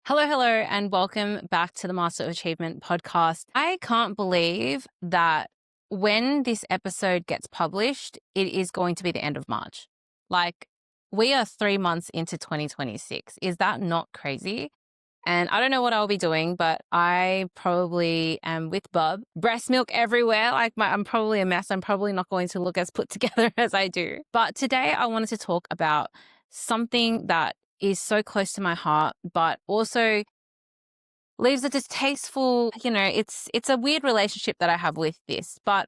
Hello, hello, and welcome back to the Master of Achievement podcast. I can't believe that when this episode gets published, it is going to be the end of March. Like, we are 3 months into 2026. Is that not crazy? And I don't know what I'll be doing, but I probably am with Bub. Breast milk everywhere. I'm probably a mess. I'm probably not going to look as put together as I do. But today I wanted to talk about something that is so close to my heart, but also leaves a distasteful, it's a weird relationship that I have with this. But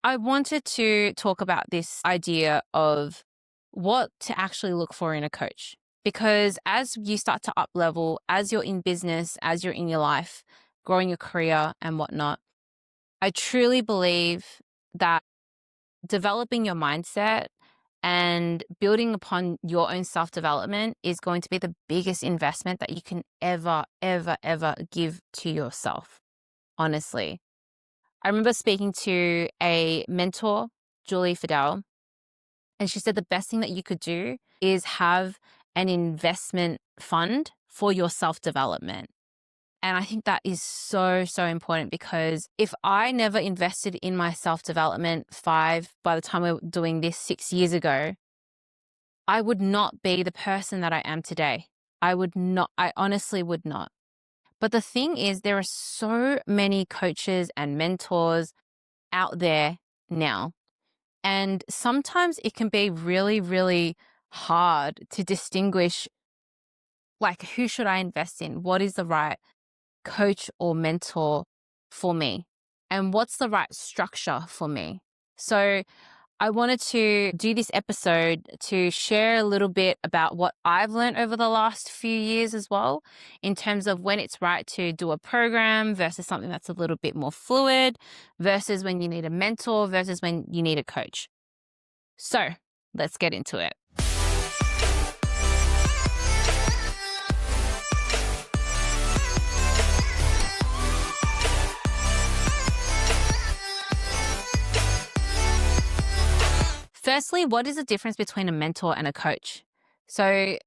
I wanted to talk about this idea of what to actually look for in a coach. Because as you start to up level, as you're in business, as you're in your life, growing your career and whatnot, I truly believe that developing your mindset and building upon your own self development is going to be the biggest investment that you can ever, ever, ever give to yourself. Honestly, I remember speaking to a mentor, Julie Fidel, and she said the best thing that you could do is have an investment fund for your self development. And I think that is so, so important because if I never invested in my self development by the time we were doing this 6 years ago, I would not be the person that I am today. I honestly would not. But the thing is, there are so many coaches and mentors out there now. And sometimes it can be really, really hard to distinguish, like, who should I invest in? What is the right coach or mentor for me? And what's the right structure for me? So I wanted to do this episode to share a little bit about what I've learned over the last few years as well, in terms of when it's right to do a program versus something that's a little bit more fluid, versus when you need a mentor versus when you need a coach. So let's get into it. Firstly, what is the difference between a mentor and a coach? So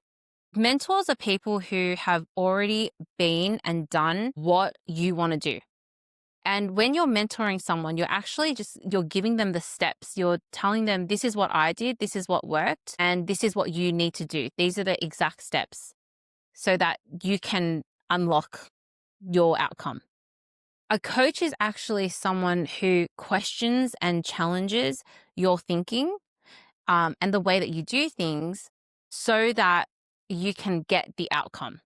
mentors are people who have already been and done what you want to do. And when you're mentoring someone, you're giving them the steps. You're telling them, this is what I did, this is what worked, and this is what you need to do. These are the exact steps so that you can unlock your outcome. A coach is actually someone who questions and challenges your thinking and the way that you do things so that you can get the outcome.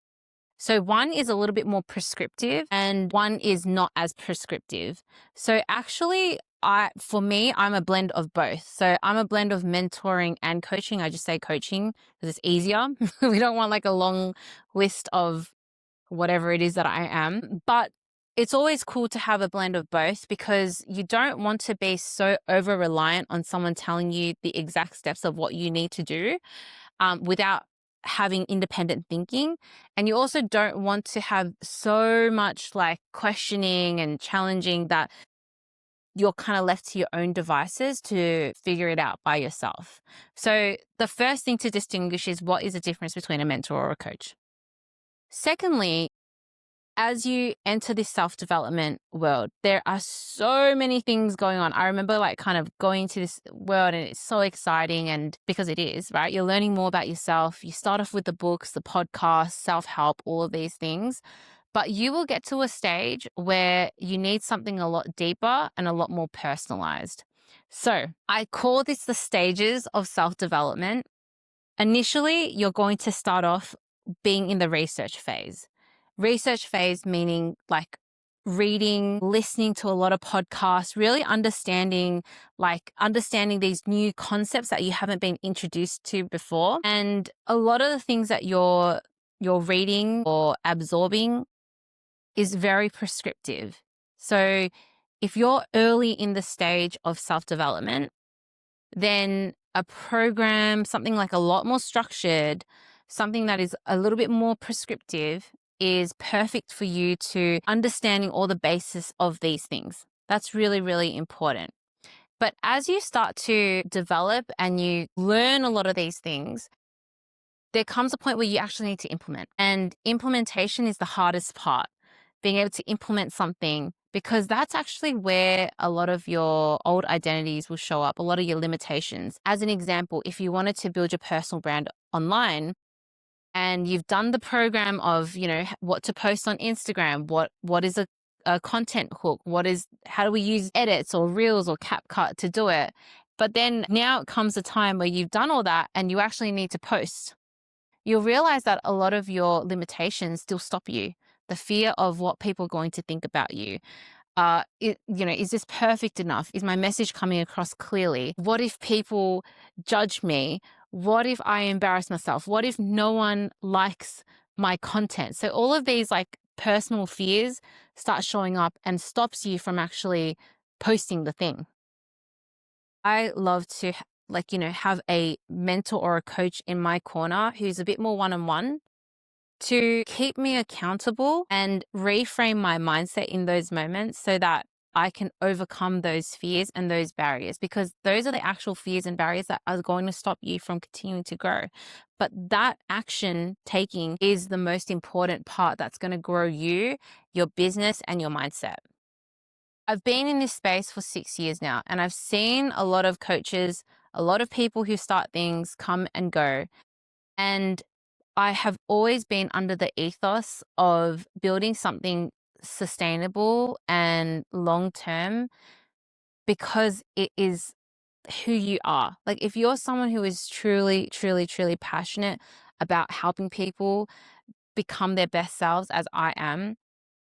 So one is a little bit more prescriptive and one is not as prescriptive. So actually, for me, I'm a blend of both. So I'm a blend of mentoring and coaching. I just say coaching because it's easier. We don't want like a long list of whatever it is that I am. But it's always cool to have a blend of both because you don't want to be so over reliant on someone telling you the exact steps of what you need to do without having independent thinking. And you also don't want to have so much like questioning and challenging that you're kind of left to your own devices to figure it out by yourself. So the first thing to distinguish is what is the difference between a mentor or a coach. Secondly, as you enter this self-development world, there are so many things going on. I remember like kind of going to this world and it's so exciting, and because it is, right? You're learning more about yourself. You start off with the books, the podcasts, self-help, all of these things. But you will get to a stage where you need something a lot deeper and a lot more personalized. So I call this the stages of self-development. Initially, you're going to start off being in the research phase. Research phase meaning like reading, listening to a lot of podcasts, really understanding these new concepts that you haven't been introduced to before. And a lot of the things that you're reading or absorbing is very prescriptive. So if you're early in the stage of self-development, then a program, something like a lot more structured, something that is a little bit more prescriptive is perfect for you to understanding all the basis of these things. That's really, really important. But as you start to develop and you learn a lot of these things, there comes a point where you actually need to implement. And implementation is the hardest part, being able to implement something, because that's actually where a lot of your old identities will show up, a lot of your limitations. As an example, if you wanted to build your personal brand online and you've done the program of, what to post on Instagram, what is a content hook, how do we use edits or reels or CapCut to do it? But then now it comes a time where you've done all that and you actually need to post. You'll realize that a lot of your limitations still stop you. The fear of what people are going to think about you. Is this perfect enough? Is my message coming across clearly? What if people judge me? What if I embarrass myself? What if no one likes my content? So all of these like personal fears start showing up and stops you from actually posting the thing. I love to have a mentor or a coach in my corner who's a bit more one-on-one to keep me accountable and reframe my mindset in those moments so that I can overcome those fears and those barriers, because those are the actual fears and barriers that are going to stop you from continuing to grow. But that action taking is the most important part that's going to grow you, your business, and your mindset. I've been in this space for 6 years now, and I've seen a lot of coaches, a lot of people who start things come and go. And I have always been under the ethos of building something sustainable and long term, because it is who you are. Like, if you're someone who is truly, truly, truly passionate about helping people become their best selves, as I am,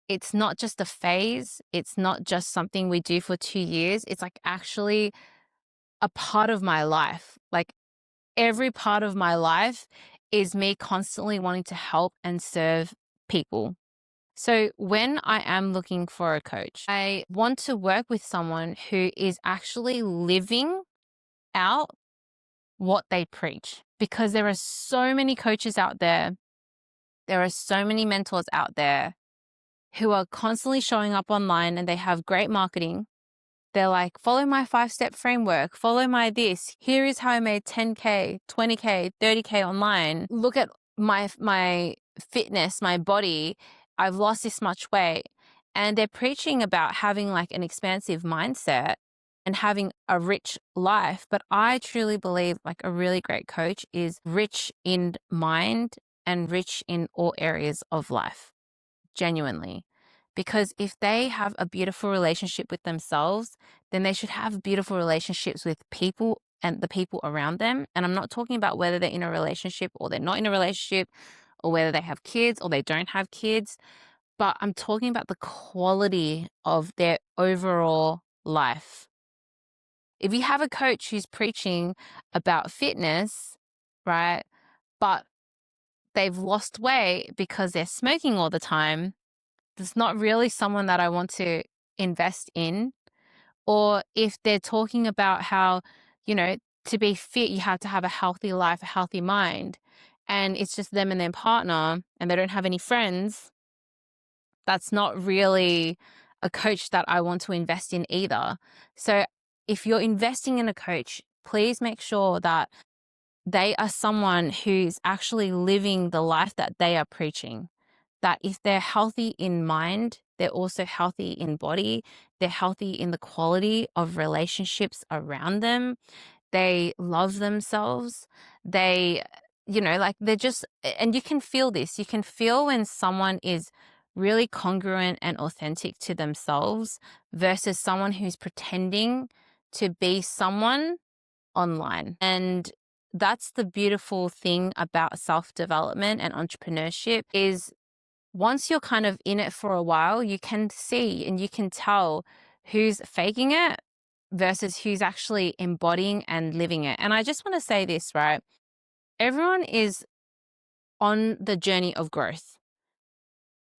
it's not just a phase. It's not just something we do for 2 years. It's like actually a part of my life. Like, every part of my life is me constantly wanting to help and serve people. So when I am looking for a coach, I want to work with someone who is actually living out what they preach, because there are so many coaches out there. There are so many mentors out there who are constantly showing up online and they have great marketing. They're like, follow my 5-step framework, follow my this. Here is how I made 10K, 20K, 30K online. Look at my fitness, my body. I've lost this much weight. And they're preaching about having like an expansive mindset and having a rich life. But I truly believe like a really great coach is rich in mind and rich in all areas of life, genuinely. Because if they have a beautiful relationship with themselves, then they should have beautiful relationships with people and the people around them. And I'm not talking about whether they're in a relationship or they're not in a relationship, or whether they have kids or they don't have kids, but I'm talking about the quality of their overall life. If you have a coach who's preaching about fitness, right, but they've lost weight because they're smoking all the time, that's not really someone that I want to invest in. Or if they're talking about how, to be fit, you have to have a healthy life, a healthy mind, and it's just them and their partner and they don't have any friends, that's not really a coach that I want to invest in either. So if you're investing in a coach, please make sure that they are someone who's actually living the life that they are preaching. That if they're healthy in mind, they're also healthy in body, they're healthy in the quality of relationships around them, they love themselves, they're just, and you can feel this. You can feel when someone is really congruent and authentic to themselves versus someone who's pretending to be someone online. And that's the beautiful thing about self-development and entrepreneurship is once you're kind of in it for a while, you can see and you can tell who's faking it versus who's actually embodying and living it. And I just want to say this, right? Everyone is on the journey of growth.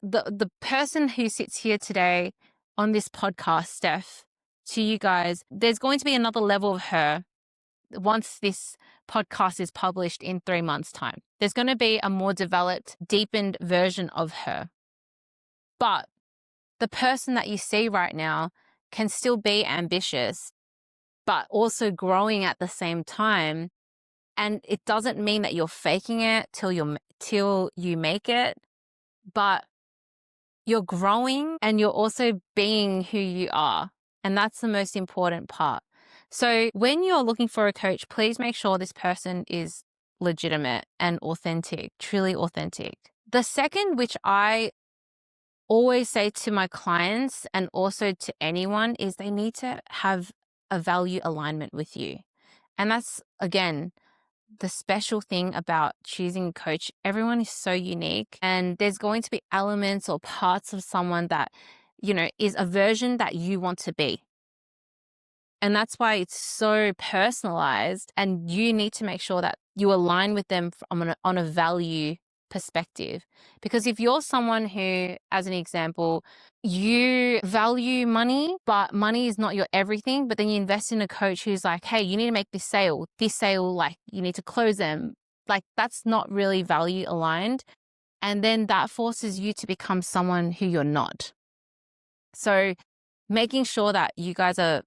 The person who sits here today on this podcast, Steph, to you guys, there's going to be another level of her once this podcast is published in 3 months' time. There's going to be a more developed, deepened version of her. But the person that you see right now can still be ambitious, but also growing at the same time And it doesn't mean that you're faking it till you make it, but you're growing and you're also being who you are. And that's the most important part. So when you're looking for a coach, please make sure this person is legitimate and authentic, truly authentic. The second, which I always say to my clients and also to anyone, is they need to have a value alignment with you. And that's, again, the special thing about choosing a coach. Everyone is so unique, and there's going to be elements or parts of someone that, is a version that you want to be. And that's why it's so personalized, and you need to make sure that you align with them on a value perspective. Because if you're someone who, as an example, you value money, but money is not your everything, but then you invest in a coach who's like, hey, you need to make this sale, like you need to close them. Like, that's not really value aligned. And then that forces you to become someone who you're not. So making sure that you guys are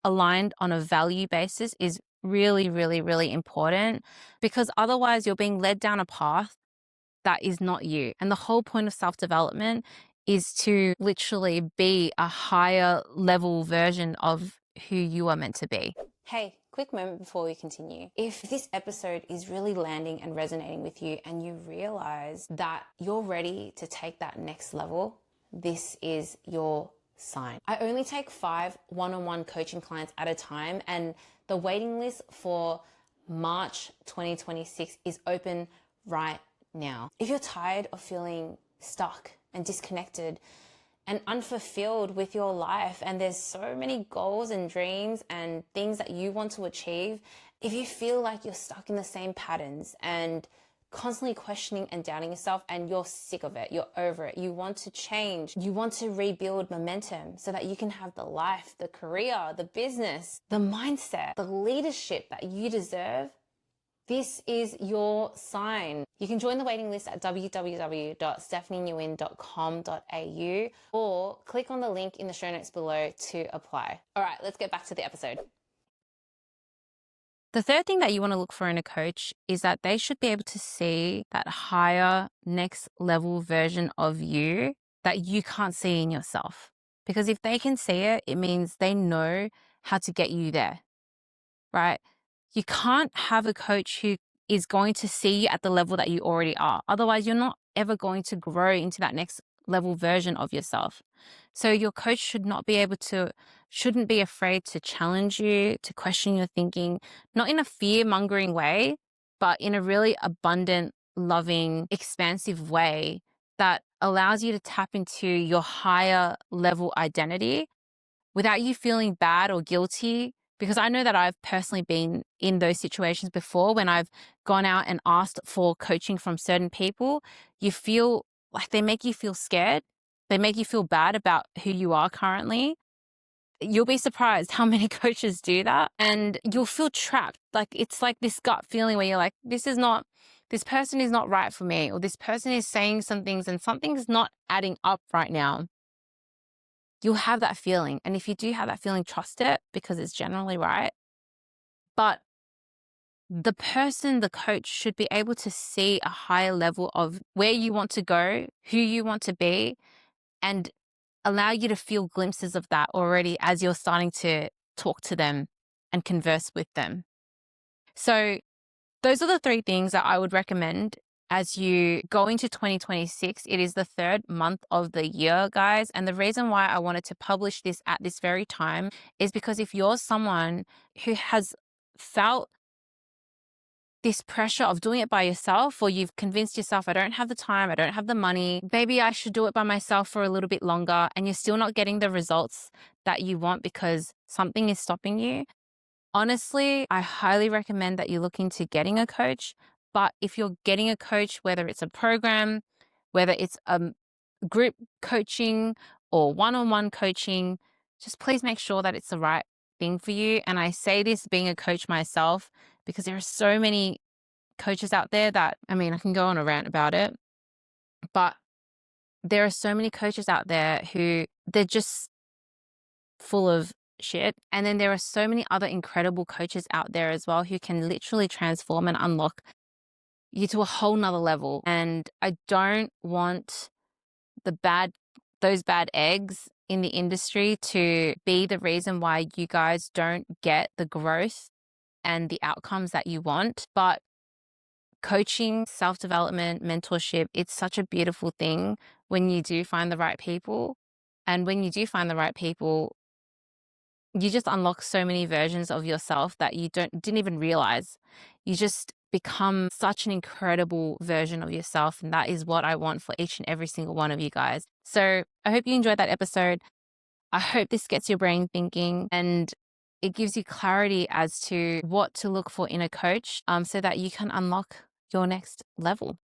aligned on a value basis is really, really, really important, because otherwise you're being led down a path that is not you. And the whole point of self-development is to literally be a higher level version of who you are meant to be. Hey, quick moment before we continue. If this episode is really landing and resonating with you and you realize that you're ready to take that next level, this is your sign. I only take 5 one-on-one coaching clients at a time, and the waiting list for March 2026 is open right now. If you're tired of feeling stuck and disconnected and unfulfilled with your life, and there's so many goals and dreams and things that you want to achieve, if you feel like you're stuck in the same patterns and constantly questioning and doubting yourself, and you're sick of it, you're over it, you want to change, you want to rebuild momentum so that you can have the life, the career, the business, the mindset, the leadership that you deserve, this is your sign. You can join the waiting list at www.stephanienguyen.com.au or click on the link in the show notes below to apply. All right, let's get back to the episode. The third thing that you want to look for in a coach is that they should be able to see that higher, next level version of you that you can't see in yourself. Because if they can see it, it means they know how to get you there, right? You can't have a coach who is going to see you at the level that you already are. Otherwise, you're not ever going to grow into that next level version of yourself. So your coach shouldn't be afraid to challenge you, to question your thinking, not in a fear-mongering way, but in a really abundant, loving, expansive way that allows you to tap into your higher level identity without you feeling bad or guilty. Because I know that I've personally been in those situations before when I've gone out and asked for coaching from certain people. You feel like they make you feel scared. They make you feel bad about who you are currently. You'll be surprised how many coaches do that, and you'll feel trapped. Like, it's like this gut feeling where you're like, this person is not right for me, or this person is saying some things and something's not adding up right now. You'll have that feeling. And if you do have that feeling, trust it, because it's generally right. But the coach should be able to see a higher level of where you want to go, who you want to be, and allow you to feel glimpses of that already as you're starting to talk to them and converse with them. So those are the 3 things that I would recommend as you go into 2026. It is the 3rd month of the year, guys. And the reason why I wanted to publish this at this very time is because if you're someone who has felt this pressure of doing it by yourself, or you've convinced yourself, I don't have the time, I don't have the money, maybe I should do it by myself for a little bit longer, and you're still not getting the results that you want because something is stopping you, honestly, I highly recommend that you look into getting a coach. But if you're getting a coach, whether it's a program, whether it's group coaching or one-on-one coaching, just please make sure that it's the right thing for you. And I say this being a coach myself, because there are so many coaches out there that, I can go on a rant about it, but there are so many coaches out there who they're just full of shit. And then there are so many other incredible coaches out there as well who can literally transform and unlock you to a whole nother level. And I don't want those bad eggs in the industry to be the reason why you guys don't get the growth and the outcomes that you want. But coaching, self-development, mentorship, it's such a beautiful thing when you do find the right people. And when you do find the right people, you just unlock so many versions of yourself that you didn't even realize. You just become such an incredible version of yourself. And that is what I want for each and every single one of you guys. So I hope you enjoyed that episode. I hope this gets your brain thinking and it gives you clarity as to what to look for in a coach, so that you can unlock your next level.